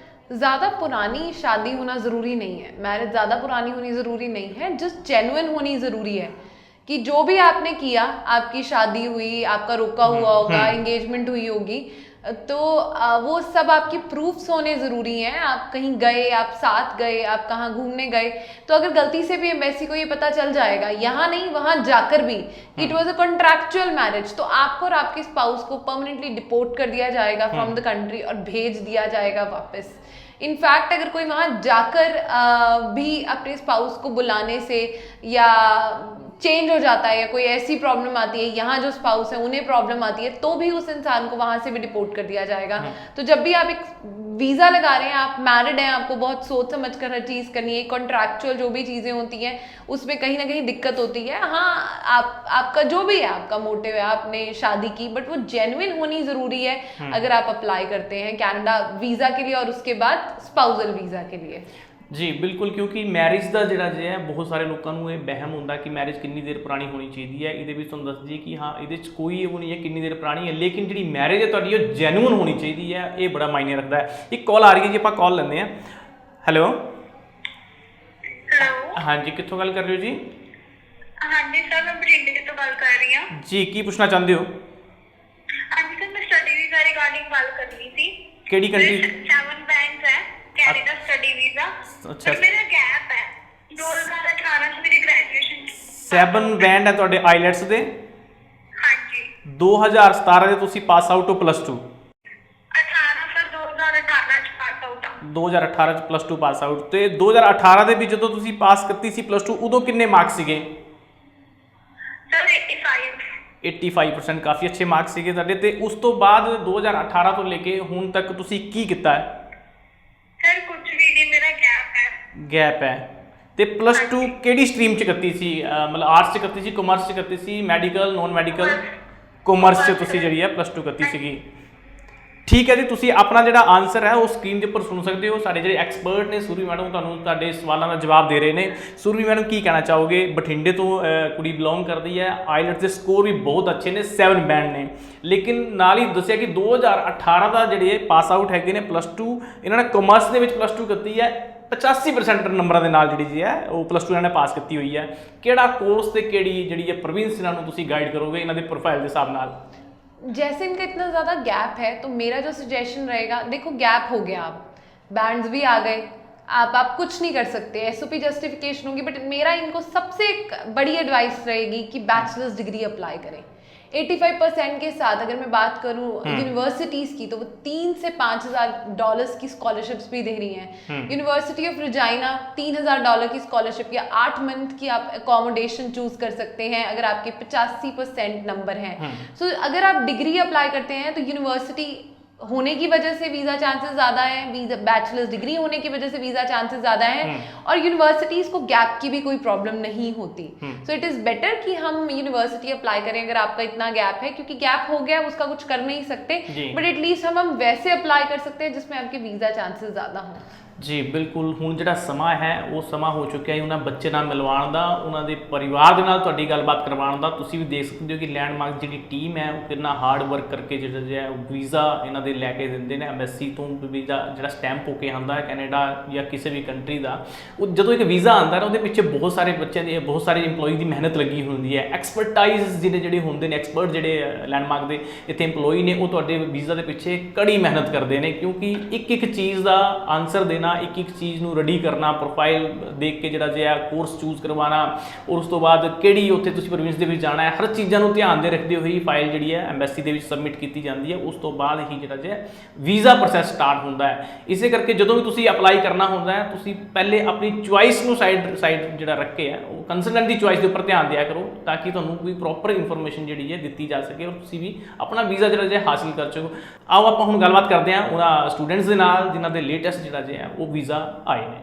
ज़्यादा पुरानी शादी होना ज़रूरी नहीं है, मैरिज ज़्यादा पुरानी होनी ज़रूरी नहीं है, जस्ट जेन्युइन होनी ज़रूरी है। कि जो भी आपने किया, आपकी शादी हुई, आपका रोका हुआ होगा, एंगेजमेंट हुई होगी, तो वो सब आपकी प्रूफ्स होने ज़रूरी हैं। आप कहीं गए, आप साथ गए, आप कहाँ घूमने गए, तो अगर गलती से भी एम्बेसी को ये पता चल जाएगा, यहाँ नहीं वहाँ जाकर भी it was a contractual marriage, तो आपको और आपके स्पाउस को परमानेंटली डिपोर्ट कर दिया जाएगा फ्रॉम द कंट्री और भेज दिया जाएगा वापस। इनफैक्ट अगर कोई वहाँ जाकर भी अपने स्पाउस को बुलाने से या चेंज हो जाता है, या कोई ऐसी प्रॉब्लम आती है, यहाँ जो स्पाउस है उन्हें प्रॉब्लम आती है, तो भी उस इंसान को वहाँ से भी डिपोर्ट कर दिया जाएगा। तो जब भी आप एक वीज़ा लगा रहे हैं, आप मैरिड हैं, आपको बहुत सोच समझ कर हर चीज़ करनी है। कॉन्ट्रैक्चुअल जो भी चीज़ें होती हैं उसमें कहीं ना कहीं दिक्कत होती है। हाँ, आपका जो भी है, आपका मोटिव है, आपने शादी की, बट वो जेन्युइन होनी ज़रूरी है अगर आप अप्लाई करते हैं कनाडा वीज़ा के लिए और उसके बाद स्पाउसल वीज़ा के लिए। ਜੀ ਬਿਲਕੁਲ, ਕਿਉਂਕਿ ਮੈਰਿਜ ਦਾ ਜਿਹੜਾ ਹੈ ਬਹੁਤ ਸਾਰੇ ਲੋਕਾਂ ਨੂੰ ਇਹ ਵਹਿਮ ਹੁੰਦਾ ਕਿ ਮੈਰਿਜ ਕਿੰਨੀ ਦੇਰ ਪੁਰਾਣੀ ਹੋਣੀ ਚਾਹੀਦੀ ਹੈ। ਇਹਦੇ ਵਿੱਚ ਤੁਹਾਨੂੰ ਦੱਸ ਦਈਏ ਕਿ ਹਾਂ, ਇਹਦੇ 'ਚ ਕੋਈ ਉਹ ਨਹੀਂ ਹੈ ਕਿੰਨੀ ਦੇਰ ਪੁਰਾਣੀ ਹੈ, ਲੇਕਿਨ ਜਿਹੜੀ ਮੈਰਿਜ ਹੈ ਤੁਹਾਡੀ ਉਹ ਜੈਨੂਅਨ ਹੋਣੀ ਚਾਹੀਦੀ ਹੈ, ਇਹ ਬੜਾ ਮਾਇਨੇ ਰੱਖਦਾ ਹੈ। ਇੱਕ ਕਾਲ ਆ ਰਹੀ ਹੈ ਜੀ, ਆਪਾਂ ਕਾਲ ਲੈਂਦੇ ਹਾਂ। ਹੈਲੋ ਹਾਂਜੀ, ਕਿੱਥੋਂ ਗੱਲ ਕਰ ਰਹੇ ਹੋ ਜੀ? ਹਾਂਜੀ ਸਰ, ਮੈਂ ਬਠਿੰਡੇ ਤੋਂ ਗੱਲ ਕਰ ਰਹੀ ਹਾਂ ਜੀ। ਕੀ ਪੁੱਛਣਾ ਚਾਹੁੰਦੇ ਹੋ? ਹਾਂਜੀ ਸਰ, ਮੈਂ ਸਟੱਡੀ ਵੀਜ਼ਾ ਰਿਗਾਰਡਿੰਗ ਗੱਲ ਕਰਨੀ ਸੀ। ਕਿਹੜੀ ਕੰਟਰੀ? 7 ਬੈਂਡ ਹੈ ਕੈਨੇਡਾ ਸਟੱਡੀ ਵੀਜ਼ਾ। ਅੱਛਾ, ਮੇਰਾ ਗੈਪ ਹੈ 2018 ਚ ਮੇਰੀ ਗ੍ਰੈਜੂਏਸ਼ਨ 7 ਬੈਂਡ ਹੈ ਤੁਹਾਡੇ ਆਈਲੈਟਸ ਦੇ? ਹਾਂਜੀ। 2017 ਦੇ ਤੁਸੀਂ ਪਾਸ ਆਊਟ ਹੋ +2? 18 ਸਰ, 2018 ਚ ਪਾਸ ਆਊਟ ਆ। 2018 ਚ +2 ਪਾਸ ਆਊਟ। ਤੇ 2018 ਦੇ ਵਿੱਚ ਜਦੋਂ ਤੁਸੀਂ ਪਾਸ ਕੀਤੀ ਸੀ +2, ਉਦੋਂ ਕਿੰਨੇ ਮਾਰਕਸ ਸੀਗੇ? ਸਰ 85। 85% ਕਾਫੀ ਅੱਛੇ ਮਾਰਕਸ ਸੀਗੇ ਤੁਹਾਡੇ। ਤੇ ਉਸ ਤੋਂ ਬਾਅਦ 2018 ਤੋਂ ਲੈ ਕੇ ਹੁਣ ਤੱਕ ਤੁਸੀਂ ਕੀ ਕੀਤਾ ਹੈ? ਸਰ ਕੁਝ ਵੀ ਨਹੀਂ, ਮੇਰਾ ਗੈਪ ਹੈ। ਤੇ ਪਲੱਸ 2 ਕਿਹੜੀ ਸਟਰੀਮ ਚ ਕੀਤੀ ਸੀ? ਮਤਲਬ ਆਰਟਸ ਚ ਕੀਤੀ ਸੀ, ਕਾਮਰਸ ਚ ਕੀਤੀ ਸੀ, ਮੈਡੀਕਲ, ਨੋਨ ਮੈਡੀਕਲ? ਕਾਮਰਸ ਚ ਤੁਸੀਂ ਜਿਹੜੀ ਹੈ ਪਲੱਸ 2 ਕੀਤੀ ਸੀਗੀ। ਠੀਕ ਹੈ ਜੀ, ਤੁਸੀਂ ਆਪਣਾ ਜਿਹੜਾ ਆਨਸਰ ਹੈ ਉਹ ਸਕਰੀਨ ਦੇ ਉੱਪਰ ਸੁਣ ਸਕਦੇ ਹੋ। ਸਾਡੇ ਜਿਹੜੇ ਐਕਸਪਰਟ ਨੇ ਸੁਰਭੀ ਮੈਡਮ ਤੁਹਾਨੂੰ ਤੁਹਾਡੇ ਸਵਾਲਾਂ ਦਾ ਜਵਾਬ ਦੇ ਰਹੇ ਨੇ। ਸੁਰਭੀ ਮੈਡਮ ਕੀ ਕਹਿਣਾ ਚਾਹੋਗੇ? ਬਠਿੰਡੇ ਤੋਂ ਕੁੜੀ ਬਿਲੋਂਗ ਕਰਦੀ ਹੈ, ਆਈਲੈਟਸ ਦੇ ਸਕੋਰ ਵੀ ਬਹੁਤ ਅੱਛੇ ਨੇ, 7 ਬੈਂਡ ਨੇ, ਲੇਕਿਨ ਨਾਲ ਹੀ ਦੱਸਿਆ ਕਿ 2018 ਦਾ ਜਿਹੜੇ ਪਾਸ ਆਊਟ ਹੈਗੇ ਨੇ ਪਲੱਸ 2, ਇਹਨਾਂ ਨੇ ਕਾਮਰਸ ਦੇ ਵਿੱਚ ਪਲੱਸ 2 ਕੀਤੀ ਹੈ 85% ਨੰਬਰਾਂ ਦੇ ਨਾਲ ਜਿਹੜੀ ਜੀ ਹੈ ਉਹ ਪਲੱਸ 2 ਇਹਨਾਂ ਨੇ ਪਾਸ ਕੀਤੀ ਹੋਈ ਹੈ। ਕਿਹੜਾ ਕੋਰਸ ਤੇ ਕਿਹੜੀ ਜਿਹੜੀ ਹੈ ਪ੍ਰੋਵਿੰਸ ਇਹਨਾਂ ਨੂੰ ਤੁਸੀਂ ਗਾਈਡ ਕਰੋਗੇ ਇਹਨਾਂ ਦੇ ਪ੍ਰੋਫਾਈਲ ਦੇ ਹਿਸਾਬ ਨਾਲ? जैसे इनका इतना ज़्यादा गैप है तो मेरा जो सजेशन रहेगा, देखो गैप हो गया, अब बैंड्स भी आ गए, आप कुछ नहीं कर सकते, एसओपी जस्टिफिकेशन होगी, बट मेरा इनको सबसे एक बड़ी एडवाइस रहेगी कि बैचलर्स डिग्री अप्लाई करें। 85% के साथ अगर मैं बात करूं यूनिवर्सिटीज़ की तो वो $3,000 से $5,000 की स्कॉलरशिप्स भी दे रही हैं। यूनिवर्सिटी ऑफ रजाइना $3,000 की स्कॉलरशिप या 8 मंथ की आप अकोमोडेशन चूज कर सकते हैं अगर आपके 85% नंबर हैं। सो अगर आप डिग्री अप्लाई करते हैं तो यूनिवर्सिटी होने की वजह से वीज़ा चांसेस ज़्यादा हैं, वीज़ा बैचलर्स डिग्री होने की वजह से वीज़ा चांसेस ज़्यादा हैं, और यूनिवर्सिटीज़ को गैप की भी कोई प्रॉब्लम नहीं होती। सो इट इज़ बेटर कि हम यूनिवर्सिटी अप्लाई करें अगर आपका इतना गैप है, क्योंकि गैप हो गया उसका कुछ कर नहीं सकते, बट एटलीस्ट हम वैसे अप्लाई कर सकते हैं जिसमें आपके वीज़ा चांसेस ज़्यादा हों। ਜੀ ਬਿਲਕੁਲ। ਹੁਣ ਜਿਹੜਾ ਸਮਾਂ ਹੈ ਉਹ ਸਮਾਂ ਹੋ ਚੁੱਕਿਆ ਹੈ ਉਹਨਾਂ ਬੱਚੇ ਨਾਲ ਮਿਲਵਾਉਣ ਦਾ, ਉਹਨਾਂ ਦੇ ਪਰਿਵਾਰ ਦੇ ਨਾਲ ਤੁਹਾਡੀ ਗੱਲਬਾਤ ਕਰਵਾਉਣ ਦਾ। ਤੁਸੀਂ ਵੀ ਦੇਖ ਸਕਦੇ ਹੋ ਕਿ ਲੈਂਡਮਾਰਕ ਜਿਹੜੀ ਟੀਮ ਹੈ ਉਹ ਕਿੰਨਾ ਹਾਰਡ ਵਰਕ ਕਰਕੇ ਜਿਹੜਾ ਹੈ ਵੀਜ਼ਾ ਇਹਨਾਂ ਦੇ ਲੈ ਕੇ ਦਿੰਦੇ ਨੇ। ਐਮਬੈਸੀ ਤੋਂ ਵੀਜ਼ਾ ਜਿਹੜਾ ਸਟੈਂਪ ਹੋ ਕੇ ਆਉਂਦਾ ਹੈ ਕੈਨੇਡਾ ਜਾਂ ਕਿਸੇ ਵੀ ਕੰਟਰੀ ਦਾ, ਉਹ ਜਦੋਂ ਇੱਕ ਵੀਜ਼ਾ ਆਉਂਦਾ ਨਾ ਉਹਦੇ ਪਿੱਛੇ ਬਹੁਤ ਸਾਰੇ ਬੱਚਿਆਂ ਦੀ, ਬਹੁਤ ਸਾਰੇ ਇੰਪਲੋਈ ਦੀ ਮਿਹਨਤ ਲੱਗੀ ਹੁੰਦੀ ਹੈ। ਐਕਸਪਰਟਾਈਜ਼ ਜਿਹੜੇ ਹੁੰਦੇ ਨੇ, ਐਕਸਪਰਟ ਜਿਹੜੇ ਲੈਂਡਮਾਰਕ ਦੇ ਇੱਥੇ ਇੰਪਲੋਈ ਨੇ, ਉਹ ਤੁਹਾਡੇ ਵੀਜ਼ਾ ਦੇ ਪਿੱਛੇ ਕੜੀ ਮਿਹਨਤ ਕਰਦੇ ਨੇ, ਕਿਉਂਕਿ ਇੱਕ ਇੱਕ ਚੀਜ਼ ਦਾ ਆਨਸਰ ਦੇਣਾ, ਇੱਕ ਇੱਕ ਚੀਜ਼ ਨੂੰ ਰੈਡੀ ਕਰਨਾ, ਪ੍ਰੋਫਾਈਲ ਦੇਖ ਕੇ ਜਿਹੜਾ ਜਿਹਾ ਕੋਰਸ ਚੂਜ਼ ਕਰਵਾਉਣਾ, ਔਰ ਉਸ ਤੋਂ ਬਾਅਦ ਕਿਹੜੀ ਉੱਥੇ ਤੁਸੀਂ ਪ੍ਰੋਵਿੰਸ ਦੇ ਵਿੱਚ ਜਾਣਾ ਹੈ, ਹਰ ਚੀਜ਼ਾਂ ਨੂੰ ਧਿਆਨ ਦੇ ਰੱਖਦੇ ਹੋਏ ਫਾਈਲ ਜਿਹੜੀ ਹੈ ਐਮਬੈਸੀ ਦੇ ਵਿੱਚ ਸਬਮਿਟ ਕੀਤੀ ਜਾਂਦੀ ਹੈ। ਉਸ ਤੋਂ ਬਾਅਦ ਹੀ ਜਿਹੜਾ ਜਿਹਾ ਵੀਜ਼ਾ ਪ੍ਰੋਸੈਸ ਸਟਾਰਟ ਹੁੰਦਾ ਹੈ। ਇਸੇ ਕਰਕੇ ਜਦੋਂ ਵੀ ਤੁਸੀਂ ਅਪਲਾਈ ਕਰਨਾ ਹੁੰਦਾ ਹੈ ਤੁਸੀਂ ਪਹਿਲੇ ਆਪਣੀ ਚੁਆਇਸ ਨੂੰ ਸਾਈਡ ਜਿਹੜਾ ਰੱਖੇ ਹੈ ਉਹ ਕੰਸਲਟੈਂਟ ਦੀ ਚੁਆਇਸ ਦੇ ਉੱਪਰ ਧਿਆਨ ਦਿਆ ਕਰੋ, ਤਾਂ ਕਿ ਤੁਹਾਨੂੰ ਕੋਈ ਪ੍ਰੋਪਰ ਇਨਫੋਰਮੇਸ਼ਨ ਜਿਹੜੀ ਹੈ ਦਿੱਤੀ ਜਾ ਸਕੇ ਔਰ ਤੁਸੀਂ ਵੀ ਆਪਣਾ ਵੀਜ਼ਾ ਜਿਹੜਾ ਜਿਹਾ ਹਾਸਿਲ ਕਰ ਸਕੋ। ਆਓ ਆਪਾਂ ਹੁਣ ਗੱਲਬਾਤ ਕਰਦੇ ਹਾਂ ਉਹਨਾਂ ਸਟੂਡੈਂਟਸ ਦੇ ਨਾਲ ਜਿਨ੍ਹਾਂ ਦੇ ਲੇਟੈਸਟ ਜਿਹੜਾ ਜਿਹਾ ਉਹ ਵੀਜ਼ਾ ਆਏ ਨੇ।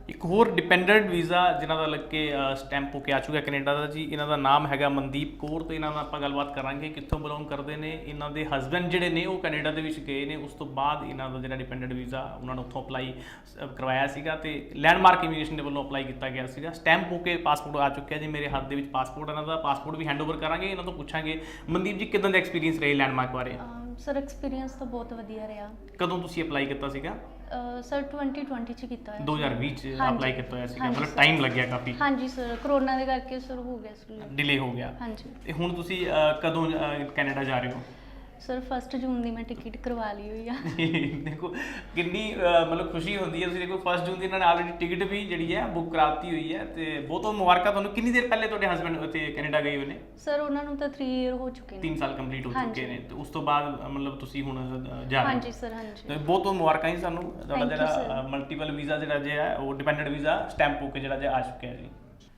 ਇੱਕ ਹੋਰ ਡਿਪੈਂਡੈਂਟ ਵੀਜ਼ਾ ਜਿਨ੍ਹਾਂ ਦਾ ਲੱਗ ਕੇ ਸਟੈਂਪ ਹੋ ਕੇ ਆ ਚੁੱਕਾ ਕੈਨੇਡਾ ਦਾ ਜੀ, ਇਹਨਾਂ ਦਾ ਨਾਮ ਹੈਗਾ ਮਨਦੀਪ ਕੌਰ। ਤੇ ਇਹਨਾਂ ਨਾਲ ਆਪਾਂ ਗੱਲਬਾਤ ਕਰਾਂਗੇ ਕਿੱਥੋਂ ਬਿਲੋਂਗ ਕਰਦੇ ਨੇ। ਇਹਨਾਂ ਦੇ ਹਸਬੈਂਡ ਜਿਹੜੇ ਨੇ ਉਹ ਕੈਨੇਡਾ ਦੇ ਵਿੱਚ ਗਏ ਨੇ, ਉਸ ਤੋਂ ਬਾਅਦ ਇਹਨਾਂ ਦਾ ਜਿਹੜਾ ਡਿਪੈਂਡੈਂਟ ਵੀਜ਼ਾ ਉਹਨਾਂ ਨੂੰ ਉੱਥੋਂ ਅਪਲਾਈ ਕਰਵਾਇਆ ਸੀਗਾ ਤੇ ਲੈਂਡਮਾਰਕ ਇਮੀਗ੍ਰੇਸ਼ਨ ਦੇ ਵੱਲੋਂ ਅਪਲਾਈ ਕੀਤਾ ਗਿਆ ਸੀਗਾ। ਸਟੈਂਪ ਹੋ ਕੇ ਪਾਸਪੋਰਟ ਆ ਚੁੱਕਿਆ ਜੀ ਮੇਰੇ ਹੱਥ ਦੇ ਵਿੱਚ। ਪਾਸਪੋਰਟ ਇਹਨਾਂ ਦਾ, ਪਾਸਪੋਰਟ ਵੀ ਹੈਂਡਓਵਰ ਕਰਾਂਗੇ, ਇਹਨਾਂ ਤੋਂ ਪੁੱਛਾਂਗੇ ਮਨਦੀਪ ਜੀ ਕਿੱਦਾਂ ਦਾ ਐਕਸਪੀਰੀਅੰਸ ਰਹੀ ਲੈਂਡਮਾਰਕ ਬਾਰੇ? ਸਰ ਐਕਸਪੀਰੀਅੰਸ ਤਾਂ ਬਹੁਤ ਵਧੀਆ ਰਿਹਾ। ਕਦੋਂ ਤੁਸੀਂ ਅਪਲਾਈ ਕੀਤਾ ਸੀਗਾ? ਸਰ 2020 ਚ ਕੀਤਾ ਹੈ। 2020 ਚ ਅਪਲਾਈ ਕੀਤਾ ਹੋਇਆ ਸੀਗਾ, ਮਤਲਬ ਟਾਈਮ ਲੱਗਿਆ ਕਾਫੀ। ਹਾਂਜੀ ਸਰ, ਕਰੋਨਾ ਦੇ ਕਰਕੇ ਸਰ ਹੋ ਗਿਆ ਸੀ, ਡਿਲੇ ਹੋ ਗਿਆ। ਹਾਂਜੀ। ਤੇ ਹੁਣ ਤੁਸੀਂ ਕਦੋਂ ਕੈਨੇਡਾ ਜਾ ਰਹੇ ਹੋ? ਸਰ 1 ਜੂਨ ਦੀ ਮੈਂ ਟਿਕਟ ਕਰਵਾ ਲਈ ਹੋਈ ਆ। ਦੇਖੋ ਕਿੰਨੀ ਮਤਲਬ ਖੁਸ਼ੀ ਹੁੰਦੀ ਹੈ। ਤੁਸੀਂ ਦੇਖੋ 1 ਜੂਨ ਦੀ ਇਹਨਾਂ ਨੇ ਆਲਰੇਡੀ ਟਿਕਟ ਵੀ ਜਿਹੜੀ ਹੈ ਬੁੱਕ ਕਰਾਤੀ ਹੋਈ ਹੈ ਤੇ ਬਹੁਤ ਬਹੁਤ ਮੁਬਾਰਕਾਂ ਤੁਹਾਨੂੰ। ਕਿੰਨੀ ਦੇਰ ਪਹਿਲੇ ਤੁਹਾਡੇ ਹਸਬੈਂਡ ਉੱਥੇ ਕੈਨੇਡਾ ਗਏ ਹੋਏ ਨੇ? ਸਰ ਉਹਨਾਂ ਨੂੰ ਤਾਂ 3 ਇਅਰ ਹੋ ਚੁੱਕੇ ਨੇ। 3 ਸਾਲ ਕੰਪਲੀਟ ਹੋ ਚੁੱਕੇ ਨੇ ਤੇ ਉਸ ਤੋਂ ਬਾਅਦ ਮਤਲਬ ਤੁਸੀਂ ਹੁਣ ਜਾ ਰਹੇ ਹੋ? ਹਾਂਜੀ ਸਰ, ਹਾਂਜੀ। ਤੇ ਬਹੁਤ ਬਹੁਤ ਮੁਬਾਰਕਾਂ ਜੀ ਸਾਨੂੰ। ਤੁਹਾਡਾ ਜਿਹੜਾ ਮਲਟੀਪਲ ਵੀਜ਼ਾ ਜਿਹੜਾ ਜਿਹਾ ਉਹ ਡਿਪੈਂਡੈਂਟ ਵੀਜ਼ਾ ਸਟੈਂਪ ਹੋ ਕੇ ਜਿਹੜਾ ਜਿਹਾ ਆ ਚੁੱਕਿਆ ਜੀ।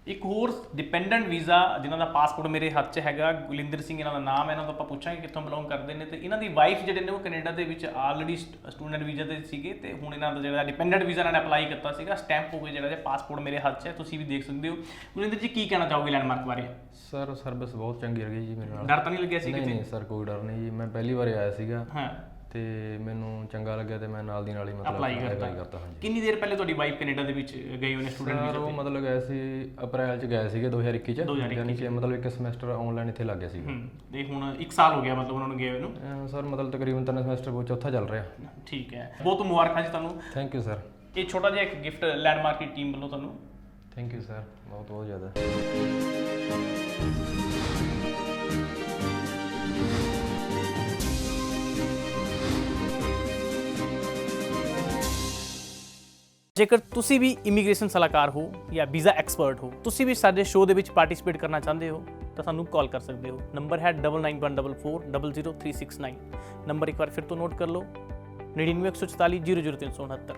ਇੱਕ ਹੋਰ ਡਿਪੈਂਡੈਂਟ ਵੀਜ਼ਾ ਜਿਨ੍ਹਾਂ ਦਾ ਪਾਸਪੋਰਟ ਮੇਰੇ ਹੱਥ 'ਚ ਹੈਗਾ, ਗੁਲਿੰਦਰ ਸਿੰਘ ਇਹਨਾਂ ਦਾ ਨਾਮ ਹੈ। ਇਹਨਾਂ ਤੋਂ ਆਪਾਂ ਪੁੱਛਾਂਗੇ ਕਿੱਥੋਂ ਬਿਲੋਂਗ ਕਰਦੇ ਨੇ। ਤੇ ਇਹਨਾਂ ਦੀ ਵਾਈਫ ਜਿਹੜੇ ਨੇ ਉਹ ਕੈਨੇਡਾ ਦੇ ਵਿੱਚ ਆਲਰੇਡੀ ਸਟੂਡੈਂਟ ਵੀਜ਼ਾ ਤੇ ਸੀਗੇ ਤੇ ਹੁਣ ਇਹਨਾਂ ਦਾ ਜਿਹੜਾ ਡਿਪੈਂਡੈਂਟ ਵੀਜ਼ਾ ਇਹਨਾਂ ਨੇ ਅਪਲਾਈ ਕੀਤਾ ਸੀਗਾ, ਸਟੈਂਪ ਹੋ ਕੇ ਜਿਹੜਾ ਜਿਹਾ ਪਾਸਪੋਰਟ ਮੇਰੇ ਹੱਥ 'ਚ ਹੈ, ਤੁਸੀਂ ਵੀ ਦੇਖ ਸਕਦੇ ਹੋ। ਗੁਲਿੰਦਰ ਜੀ ਕੀ ਕਹਿਣਾ ਚਾਹੋਗੇ ਲੈਂਡਮਾਰਕ ਬਾਰੇ? ਸਰ ਸਰਵਿਸ ਬਹੁਤ ਚੰਗੀ ਰਹੀ ਜੀ ਮੇਰੇ ਨਾਲ। ਡਰ ਤਾਂ ਨਹੀਂ ਲੱਗਿਆ ਸੀ ਕਿਤੇ? ਨਹੀਂ ਸਰ, ਕੋਈ ਡਰ ਨਹੀਂ ਜੀ। ਮੈਂ ਪਹਿਲੀ ਵਾਰ ਆਇਆ ਸੀਗਾ ਹਾਂ ਤੇ ਮੈਨੂੰ ਚੰਗਾ ਲੱਗਿਆ ਤੇ ਮੈਂ ਨਾਲ ਦੀ ਨਾਲ ਹੀ ਮਤਲਬ ਅਪਲਾਈ ਕਰਤਾ। ਹਾਂਜੀ। ਕਿੰਨੀ ਦੇਰ ਪਹਿਲੇ ਤੁਹਾਡੀ ਵਾਈਫ ਕੈਨੇਡਾ ਦੇ ਵਿੱਚ ਗਈ ਹੋਈ ਨੇ ਸਟੂਡੈਂਟ ਵੀਜ਼ਾ ਸਰ ਉਹ ਤੇ? ਮਤਲਬ ਗਏ ਸੀ ਅਪ੍ਰੈਲ ਚ ਗਏ ਸੀਗੇ 2021 ਚ, ਯਾਨੀ ਕਿ ਮਤਲਬ ਇੱਕ ਸਮੈਸਟਰ ਆਨਲਾਈਨ ਇੱਥੇ ਲੱਗ ਗਿਆ ਸੀ। ਤੇ ਹੁਣ 1 ਸਾਲ ਹੋ ਗਿਆ ਮਤਲਬ ਉਹਨਾਂ ਨੂੰ ਗਏ ਹੋਏ ਨੂੰ? ਸਰ ਮਤਲਬ ਤਕਰੀਬਨ 3 ਸਮੈਸਟਰ ਉਹ ਚੌਥਾ ਚੱਲ ਰਿਹਾ। ਠੀਕ ਹੈ, ਬਹੁਤ ਮੁਬਾਰਕਾਂ ਜੀ ਤੁਹਾਨੂੰ। Thank you sir. ਇਹ ਛੋਟਾ ਜਿਹਾ ਇੱਕ ਗਿਫਟ ਲੈਂਡਮਾਰਕ ਦੀ ਟੀਮ ਵੱਲੋਂ ਤੁਹਾਨੂੰ। ਥੈਂਕ ਯੂ ਸਰ, ਬਹੁਤ ਬਹੁਤ ਜ਼ਿਆਦਾ। ਜੇਕਰ ਤੁਸੀਂ ਵੀ ਇਮੀਗ੍ਰੇਸ਼ਨ ਸਲਾਹਕਾਰ ਹੋ ਜਾਂ ਵੀਜ਼ਾ ਐਕਸਪਰਟ ਹੋ, ਤੁਸੀਂ ਵੀ ਸਾਡੇ ਸ਼ੋਅ ਦੇ ਵਿੱਚ ਪਾਰਟਿਸਿਪੇਟ ਕਰਨਾ ਚਾਹੁੰਦੇ ਹੋ ਤਾਂ ਸਾਨੂੰ ਕਾਲ ਕਰ ਸਕਦੇ ਹੋ। ਨੰਬਰ ਹੈ 9914400369। ਨੰਬਰ ਇੱਕ ਵਾਰ ਫਿਰ ਤੋਂ ਨੋਟ ਕਰ ਲਓ, 9914400369।